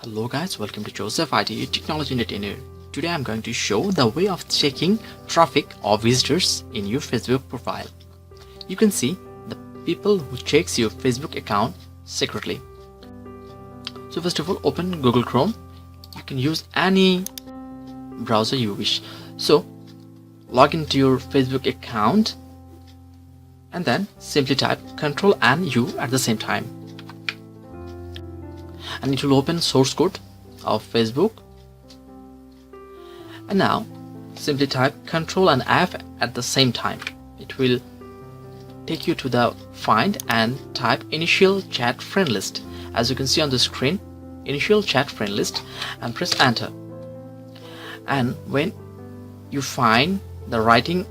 Hello guys, welcome to Joseph IT Technology Entertainer. Today I'm going to show the way of checking traffic or visitors in your Facebook profile. You can see the people who checks your Facebook account secretly. So first of all, open Google Chrome. You can use any browser you wish. So log into your Facebook account and then simply type Ctrl and U at the same time. And it will open source code of Facebook, and now simply type Ctrl and F at the same time. It will take you to the find and type initial chat friend list. As you can see on the screen, initial chat friend list, and press enter. And when you find the writing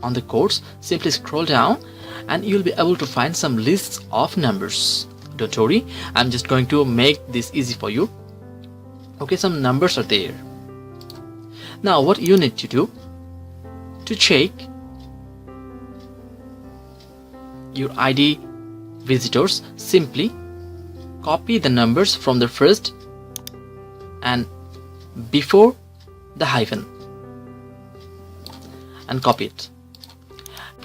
on the codes, simply scroll down and you'll be able to find some lists of numbers. Don't worry, I'm just going to make this easy for you. Okay, some numbers are there. Now what you need to do to check your ID visitors, simply copy the numbers from the first and before the hyphen and copy it.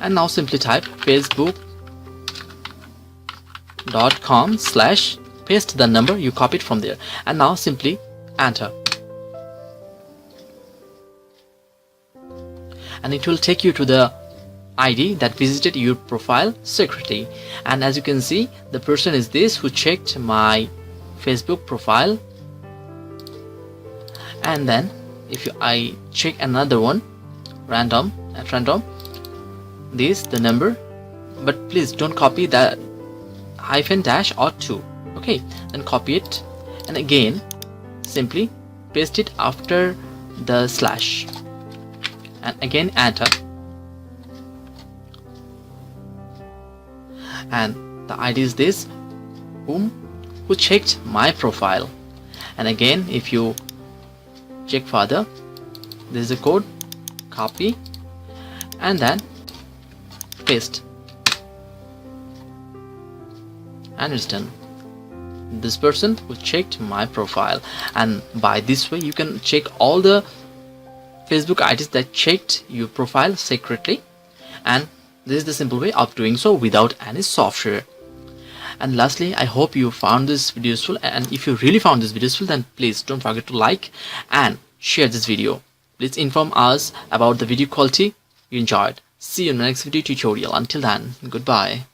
And now simply type facebook.com/ paste the number you copied from there, and now simply enter, and it will take you to the ID that visited your profile secretly. And as you can see, the person is this who checked my Facebook profile. And then if I check another one random this the number, but please don't copy that hyphen dash or 2. Okay, then copy it and again simply paste it after the slash and again enter, and the ID is this who checked my profile. And again if you check further, this is the code, copy and then paste, and it's done. This person who checked my profile, and by this way you can check all the Facebook IDs that checked your profile secretly, and this is the simple way of doing so without any software. And lastly, I hope you found this video useful, and if you really found this video useful, then please don't forget to like and share this video. Please inform us about the video quality you enjoyed. See you in the next video tutorial. Until then, goodbye.